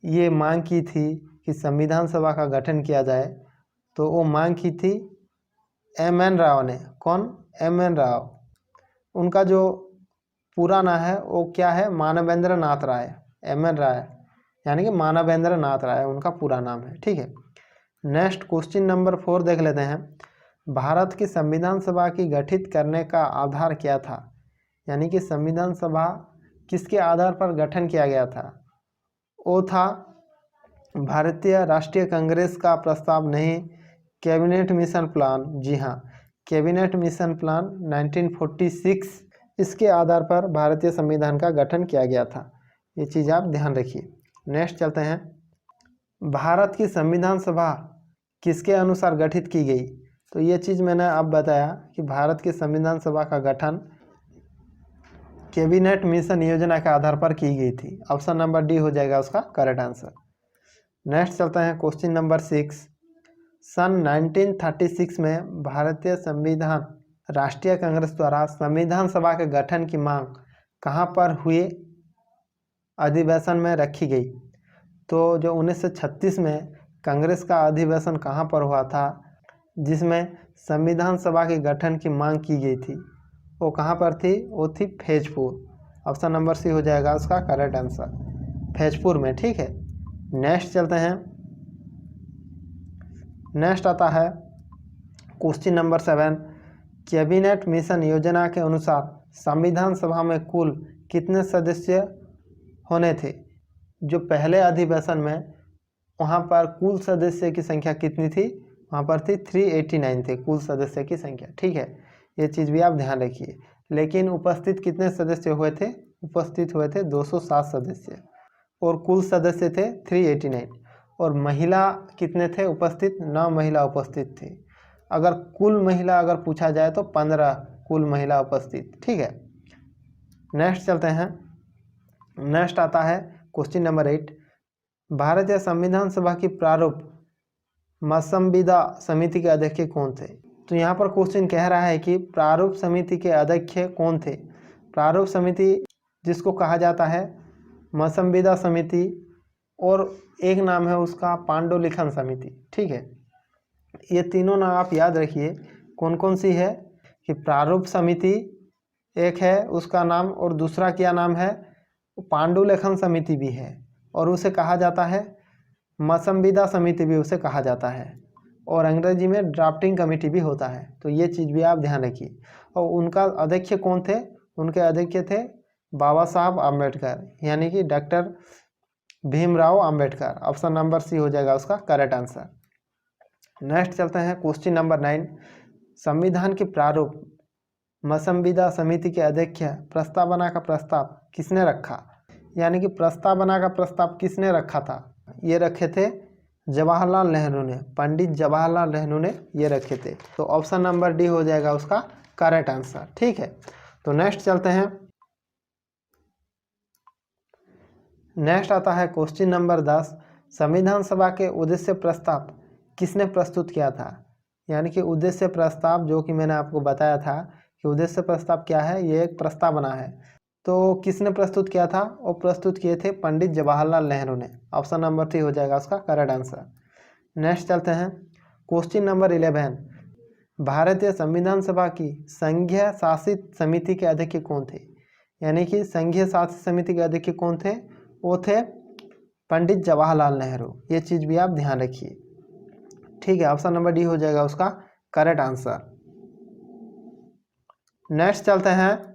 Speaker 1: ये मांग की थी कि संविधान सभा का गठन किया जाए? तो वो मांग की थी एम.एन. राव ने। कौन? एम.एन. राव। उनका जो पूरा नाम है वो क्या है? मानवेंद्र नाथ राय। एम.एन. राय यानी कि मानवेंद्र नाथ राय उनका पूरा नाम है। ठीक है। नेक्स्ट क्वेश्चन नंबर 4 देख लेते हैं। भारत की संविधान सभा की गठित करने का आधार क्या था? यानी कि संविधान सभा किसके आधार पर गठन किया गया था? वो था भारतीय राष्ट्रीय कांग्रेस का प्रस्ताव, नहीं कैबिनेट मिशन प्लान। जी हाँ, कैबिनेट मिशन प्लान 1946, इसके आधार पर भारतीय संविधान का गठन किया गया था। ये चीज़ आप ध्यान रखिए। नेक्स्ट चलते हैं। भारत की संविधान सभा किसके अनुसार गठित की गई? तो ये चीज़ मैंने अब बताया कि भारत की संविधान सभा का गठन कैबिनेट मिशन योजना के आधार पर की गई थी। ऑप्शन नंबर डी हो जाएगा उसका करेक्ट आंसर। नेक्स्ट चलते हैं क्वेश्चन नंबर 6। सन 1936 में भारतीय संविधान राष्ट्रीय कांग्रेस द्वारा संविधान सभा के गठन की मांग कहाँ पर हुए अधिवेशन में रखी गई? तो जो 1936 में कांग्रेस का अधिवेशन कहाँ पर हुआ था जिसमें संविधान सभा के गठन की मांग की गई थी, वो कहाँ पर थी? वो थी फैजपुर। ऑप्शन नंबर सी हो जाएगा उसका करेक्ट आंसर, फैजपुर में। ठीक है। नेक्स्ट चलते हैं। नेक्स्ट आता है क्वेश्चन नंबर 7। कैबिनेट मिशन योजना के अनुसार संविधान सभा में कुल कितने सदस्य होने थे? जो पहले अधिवेशन में वहाँ पर कुल सदस्य की संख्या कितनी थी? वहाँ पर थी 389 थे कुल सदस्य की संख्या। ठीक है, ये चीज़ भी आप ध्यान रखिए। लेकिन उपस्थित कितने सदस्य हुए थे? उपस्थित हुए थे 207 सदस्य और कुल सदस्य थे 389। और महिला कितने थे उपस्थित? 9 महिला उपस्थित थी। अगर कुल महिला अगर पूछा जाए तो 15 कुल महिला उपस्थित। ठीक है। नेक्स्ट चलते हैं। नेक्स्ट आता है क्वेश्चन नंबर 8। भारतीय संविधान सभा की प्रारूप मसंविदा समिति के अध्यक्ष कौन थे? तो यहाँ पर क्वेश्चन कह रहा है कि प्रारूप समिति के अध्यक्ष कौन थे? प्रारूप समिति जिसको कहा जाता है मसंविदा समिति, और एक नाम है उसका पांडुलिखन समिति। ठीक है, ये तीनों नाम आप याद रखिए कौन कौन सी है। कि प्रारूप समिति एक है उसका नाम, और दूसरा क्या नाम है? पांडुलिखन समिति भी है, और उसे कहा जाता है मसंविदा समिति भी उसे कहा जाता है, और अंग्रेजी में ड्राफ्टिंग कमेटी भी होता है। तो ये चीज़ भी आप ध्यान रखिए। और उनका अध्यक्ष कौन थे? उनके अध्यक्ष थे बाबा साहब आम्बेडकर, यानी कि doctor Bhimrao Ambedkar. Option number C हो जाएगा उसका करेक्ट आंसर। नेक्स्ट चलते हैं क्वेश्चन नंबर 9। संविधान के प्रारूप मसंविदा समिति के अध्यक्ष प्रस्तावना का प्रस्ताव किसने रखा? यानी कि प्रस्तावना का प्रस्ताव किसने रखा था? ये रखे थे जवाहरलाल नेहरू ने, पंडित जवाहरलाल नेहरू ने ये रखे थे। तो ऑप्शन नंबर डी हो जाएगा उसका करेक्ट आंसर। ठीक है, तो नेक्स्ट चलते हैं। नेक्स्ट आता है क्वेश्चन नंबर 10, संविधान सभा के उद्देश्य प्रस्ताव किसने प्रस्तुत किया था। यानी कि उद्देश्य प्रस्ताव जो कि मैंने आपको बताया था कि उद्देश्य प्रस्ताव क्या है, ये एक प्रस्ताव बना है। तो किसने प्रस्तुत किया था, वो प्रस्तुत किए थे पंडित जवाहरलाल नेहरू ने। ऑप्शन नंबर 3 हो जाएगा उसका करेक्ट आंसर। नेक्स्ट चलते हैं क्वेश्चन नंबर 11, भारतीय संविधान सभा की संघीय शासित समिति के अध्यक्ष कौन थे। यानी कि संघीय शासित समिति के अध्यक्ष कौन थे, वो थे पंडित जवाहरलाल नेहरू। ये चीज़ भी आप ध्यान रखिए। ठीक है, ऑप्शन नंबर डी हो जाएगा उसका करेक्ट आंसर। नेक्स्ट चलते हैं।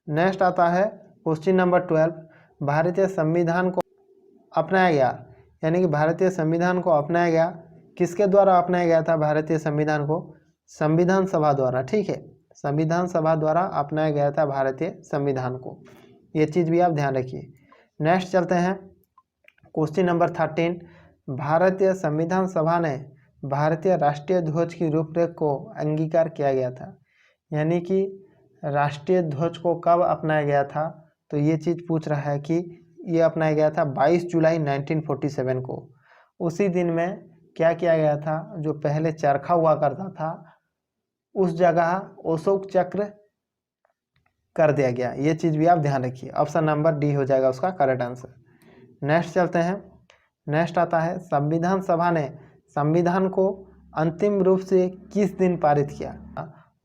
Speaker 1: नेक्स्ट आता है क्वेश्चन नंबर 12, भारतीय संविधान को अपनाया गया। यानी कि भारतीय संविधान को अपनाया गया, किसके द्वारा अपनाया गया था भारतीय संविधान को, संविधान सभा द्वारा। ठीक है, संविधान सभा द्वारा अपनाया गया था भारतीय संविधान को। ये चीज़ भी आप ध्यान रखिए। नेक्स्ट चलते हैं क्वेश्चन नंबर 13, भारतीय संविधान सभा ने भारतीय राष्ट्रीय ध्वज की रूपरेखा को अंगीकार किया गया था। यानी कि राष्ट्रीय ध्वज को कब अपनाया गया था, तो ये चीज़ पूछ रहा है कि ये अपनाया गया था 22 जुलाई 1947 को। उसी दिन में क्या किया गया था, जो पहले चरखा हुआ करता था उस जगह अशोक चक्र कर दिया गया। ये चीज़ भी आप ध्यान रखिए। ऑप्शन नंबर डी हो जाएगा उसका करेक्ट आंसर। नेक्स्ट चलते हैं। नेक्स्ट आता है संविधान सभा ने संविधान को अंतिम रूप से किस दिन पारित किया।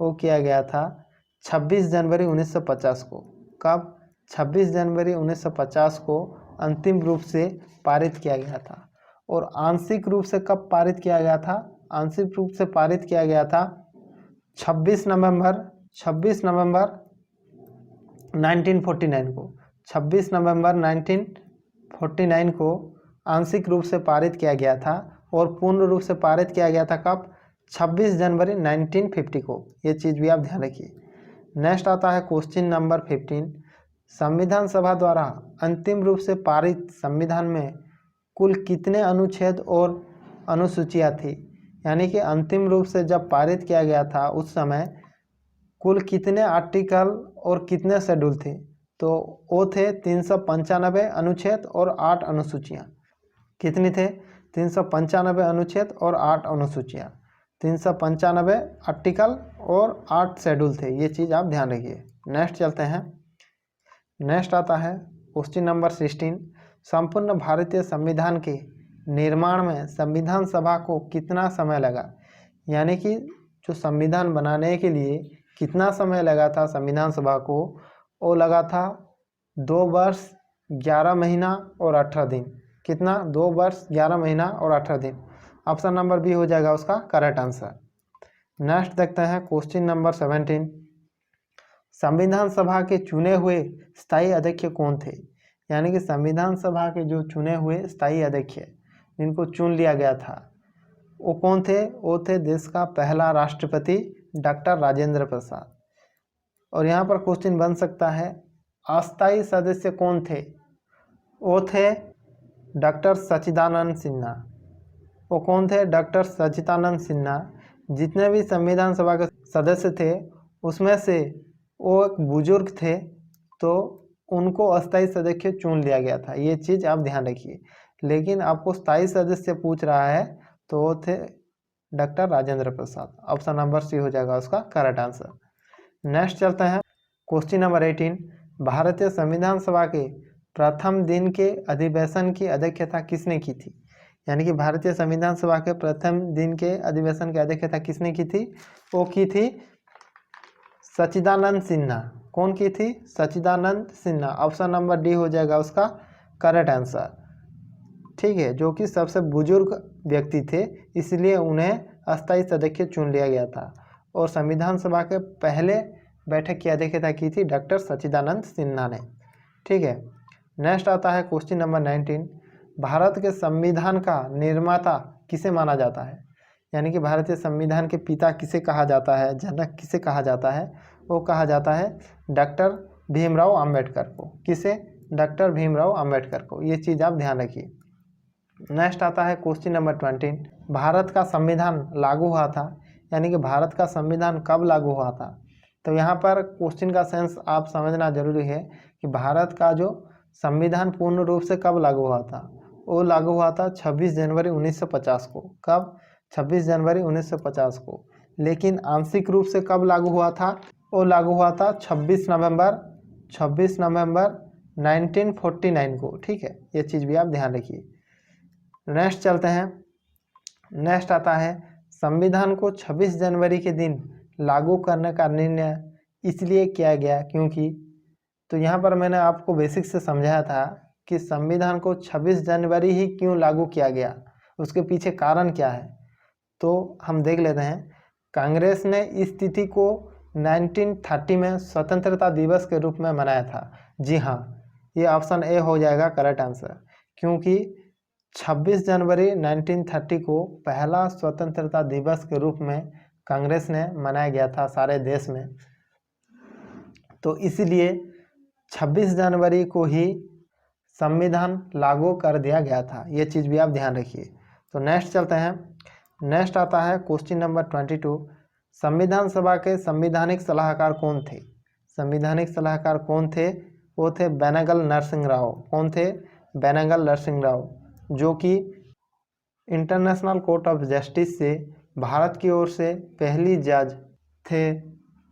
Speaker 1: वो किया गया था 26 जनवरी 1950 को। कब, 26 जनवरी 1950 को अंतिम रूप से पारित किया गया था। और आंशिक रूप से कब पारित किया गया था, आंशिक रूप से पारित किया गया था 26 नवंबर 1949 को। 26 नवंबर 1949 को आंशिक रूप से पारित किया गया था और पूर्ण रूप से पारित किया गया था कब, 26 जनवरी 1950 को। ये चीज़ भी आप ध्यान रखिए। नेक्स्ट आता है क्वेश्चन नंबर 15, संविधान सभा द्वारा अंतिम रूप से पारित संविधान में कुल कितने अनुच्छेद और अनुसूचियाँ थी। यानी कि अंतिम रूप से जब पारित किया गया था उस समय कुल कितने आर्टिकल और कितने शेड्यूल थे, तो वो थे 395 अनुच्छेद और 8 अनुसूचियाँ। कितनी थे, 395 अनुच्छेद और 8 अनुसूचियाँ। 395 आर्टिकल और 8 शेड्यूल थे। ये चीज़ आप ध्यान रखिए। नेक्स्ट चलते हैं। नेक्स्ट आता है क्वेश्चन नंबर 16, संपूर्ण भारतीय संविधान के निर्माण में संविधान सभा को कितना समय लगा। यानी कि जो संविधान बनाने के लिए कितना समय लगा था संविधान सभा को, वो लगा था 2 वर्ष 11 महीना और 18 दिन। कितना, 2 वर्ष 11 महीना और 18 दिन। ऑप्शन नंबर बी हो जाएगा उसका करेक्ट आंसर। नेक्स्ट देखते हैं क्वेश्चन नंबर 17, संविधान सभा के चुने हुए स्थायी अध्यक्ष कौन थे। यानी कि संविधान सभा के जो चुने हुए स्थायी अध्यक्ष जिनको चुन लिया गया था वो कौन थे, वो थे देश का पहला राष्ट्रपति डॉक्टर राजेंद्र प्रसाद। और यहाँ पर क्वेश्चन बन सकता है अस्थायी सदस्य कौन थे, वो थे डॉक्टर सच्चिदानंद सिन्हा। वो कौन थे, डॉक्टर सच्चिदानंद सिन्हा। जितने भी संविधान सभा के सदस्य थे उसमें से वो एक बुजुर्ग थे, तो उनको अस्थायी सदस्य चुन लिया गया था। ये चीज़ आप ध्यान रखिए। लेकिन आपको स्थायी सदस्य पूछ रहा है तो वो थे doctor Rajendra Prasad. Option number C हो जाएगा उसका करेक्ट आंसर। नेक्स्ट चलते हैं क्वेश्चन नंबर 18, भारतीय संविधान सभा के प्रथम दिन के अधिवेशन की अध्यक्षता किसने की थी। यानी कि भारतीय संविधान सभा के प्रथम दिन के अधिवेशन की अध्यक्षता किसने की थी, वो की थी सच्चिदानंद सिन्हा। कौन की थी, सच्चिदानंद सिन्हा। ऑप्शन नंबर डी हो जाएगा उसका करेक्ट आंसर। ठीक है, जो कि सबसे बुजुर्ग व्यक्ति थे इसलिए उन्हें अस्थायी सदस्य चुन लिया गया था। और संविधान सभा के पहले बैठक की अध्यक्षता की थी डॉक्टर सच्चिदानंद सिन्हा ने। ठीक है, नेक्स्ट आता है क्वेश्चन नंबर 19, भारत के संविधान का निर्माता किसे माना जाता है। यानी कि भारतीय संविधान के पिता किसे कहा जाता है, जनक किसे कहा जाता है, वो कहा जाता है डॉक्टर भीमराव अंबेडकर को। किसे, डॉक्टर भीमराव अंबेडकर को। ये चीज़ आप ध्यान रखिए। नेक्स्ट आता है क्वेश्चन नंबर 20। भारत का संविधान लागू हुआ था, यानी कि भारत का संविधान कब लागू हुआ था। तो यहाँ पर क्वेश्चन का सेंस आप समझना जरूरी है कि भारत का जो संविधान पूर्ण रूप से कब लागू हुआ था। वो लागू हुआ था 26 जनवरी 1950 को। कब? 26 जनवरी 1950 को। लेकिन आंशिक रूप से कब लागू हुआ था? वो लागू हुआ था 26 नवंबर 1949 को। ठीक है, ये चीज़ भी आप ध्यान रखिए। नेक्स्ट चलते हैं। नेक्स्ट आता है संविधान को 26 जनवरी के दिन लागू करने का निर्णय इसलिए किया गया क्योंकि, तो यहाँ पर मैंने आपको बेसिक से समझाया था कि संविधान को 26 जनवरी ही क्यों लागू किया गया, उसके पीछे कारण क्या है। तो हम देख लेते हैं। कांग्रेस ने इस तिथि को 1930 में स्वतंत्रता दिवस के रूप में मनाया था। जी हाँ, ये ऑप्शन ए हो जाएगा करेक्ट आंसर, क्योंकि 26 जनवरी 1930 को पहला स्वतंत्रता दिवस के रूप में कांग्रेस ने मनाया गया था सारे देश में। तो इसीलिए 26 जनवरी को ही संविधान लागू कर दिया गया था। ये चीज़ भी आप ध्यान रखिए। तो नेक्स्ट चलते हैं। नेक्स्ट आता है क्वेश्चन नंबर 22। संविधान सभा के संवैधानिक सलाहकार कौन थे? संवैधानिक सलाहकार कौन थे? वो थे बेनेगल नरसिंह राव। कौन थे? बेनेगल नरसिंह राव, जो कि इंटरनेशनल कोर्ट ऑफ जस्टिस से भारत की ओर से पहली जज थे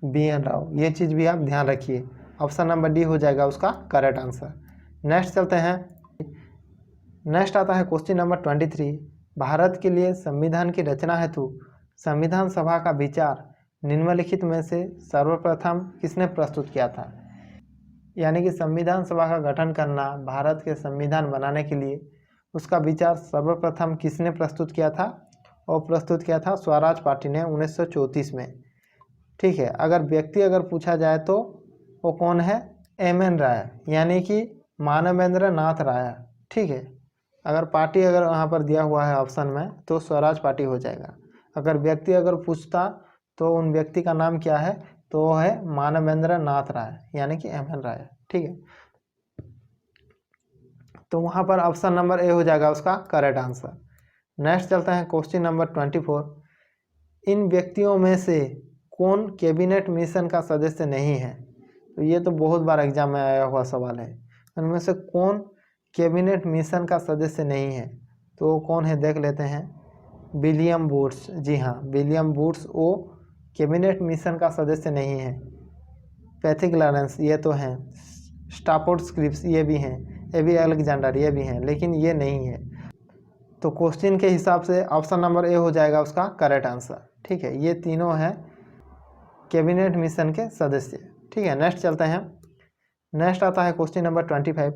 Speaker 1: BN राव। ये चीज़ भी आप ध्यान रखिए। ऑप्शन नंबर डी हो जाएगा उसका करेक्ट आंसर। नेक्स्ट चलते हैं। नेक्स्ट आता है क्वेश्चन नंबर 23। भारत के लिए संविधान की रचना हेतु संविधान सभा का विचार निम्नलिखित में से सर्वप्रथम किसने प्रस्तुत किया था? यानी कि संविधान सभा का गठन करना, भारत के संविधान बनाने के लिए उसका विचार सर्वप्रथम किसने प्रस्तुत किया था? और प्रस्तुत किया था स्वराज पार्टी ने 1934 में। ठीक है, अगर व्यक्ति पूछा जाए तो वो कौन है? MN राय, यानी कि मानवेंद्र नाथ राय। ठीक है, अगर पार्टी वहाँ पर दिया हुआ है ऑप्शन में तो स्वराज पार्टी हो जाएगा। अगर व्यक्ति पूछता तो उन व्यक्ति का नाम क्या है, तो वो है मानवेंद्र नाथ राय, यानी कि MN राय। ठीक है, तो वहाँ पर ऑप्शन नंबर ए हो जाएगा उसका करेक्ट आंसर। नेक्स्ट चलता है क्वेश्चन नंबर 24। इन व्यक्तियों में से कौन कैबिनेट मिशन का सदस्य नहीं है? तो ये तो बहुत बार एग्जाम में आया हुआ सवाल है। उनमें से कौन कैबिनेट मिशन का सदस्य नहीं है? तो कौन है देख लेते हैं। William Woods. जी हाँ, विलियम वुड्स वो कैबिनेट मिशन का सदस्य नहीं है। पैथिक लॉरेंस ये तो हैं। स्टाफोर्ड क्रिप्स ये भी हैं। एबी अलेक्जेंडर ये भी हैं, लेकिन ये नहीं है। तो क्वेश्चन के हिसाब से ऑप्शन नंबर ए हो जाएगा उसका करेक्ट आंसर। ठीक है, ये तीनों हैं कैबिनेट मिशन के सदस्य। ठीक है, नेक्स्ट चलते हैं। नेक्स्ट आता है क्वेश्चन नंबर 25।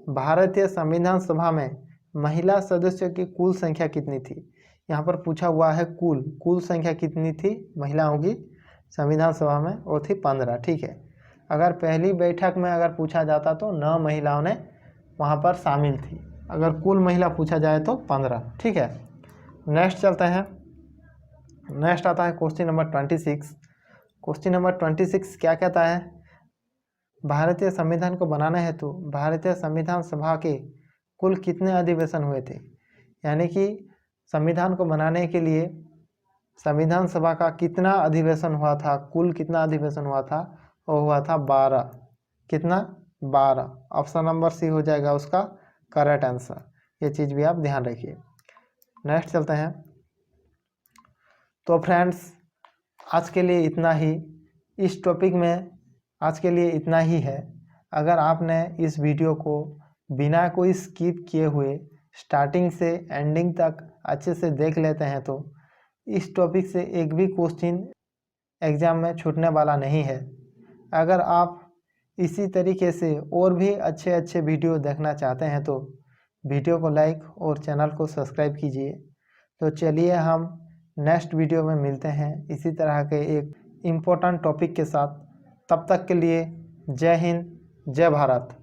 Speaker 1: भारतीय संविधान सभा में महिला सदस्यों की कुल संख्या कितनी थी? यहाँ पर पूछा हुआ है कुल संख्या कितनी थी महिलाओं की संविधान सभा में? वो थी 15। ठीक है, अगर पहली बैठक में पूछा जाता तो 9 महिलाओं ने वहाँ पर शामिल थी। अगर कुल महिला पूछा जाए तो 15। ठीक है, नेक्स्ट चलते हैं। नेक्स्ट आता है क्वेश्चन नंबर 26। क्वेश्चन नंबर 26 क्या कहता है? भारतीय संविधान को बनाने हेतु भारतीय संविधान सभा के कुल कितने अधिवेशन हुए थे? यानी कि संविधान को बनाने के लिए संविधान सभा का कितना अधिवेशन हुआ था? कुल कितना अधिवेशन हुआ था? वो हुआ था 12। कितना? 12। ऑप्शन नंबर सी हो जाएगा उसका करेक्ट आंसर। ये चीज़ भी आप ध्यान रखिए। नेक्स्ट चलते हैं। तो फ्रेंड्स, आज के लिए इतना ही। इस टॉपिक में आज के लिए इतना ही है। अगर आपने इस वीडियो को बिना कोई स्किप किए हुए स्टार्टिंग से एंडिंग तक अच्छे से देख लेते हैं तो इस टॉपिक से एक भी क्वेश्चन एग्ज़ाम में छूटने वाला नहीं है। अगर आप इसी तरीके से और भी अच्छे अच्छे वीडियो देखना चाहते हैं तो वीडियो को लाइक और चैनल को सब्सक्राइब कीजिए। तो चलिए हम नेक्स्ट वीडियो में मिलते हैं इसी तरह के एक इम्पोर्टेंट टॉपिक के साथ। तब तक के लिए जय हिंद, जय भारत।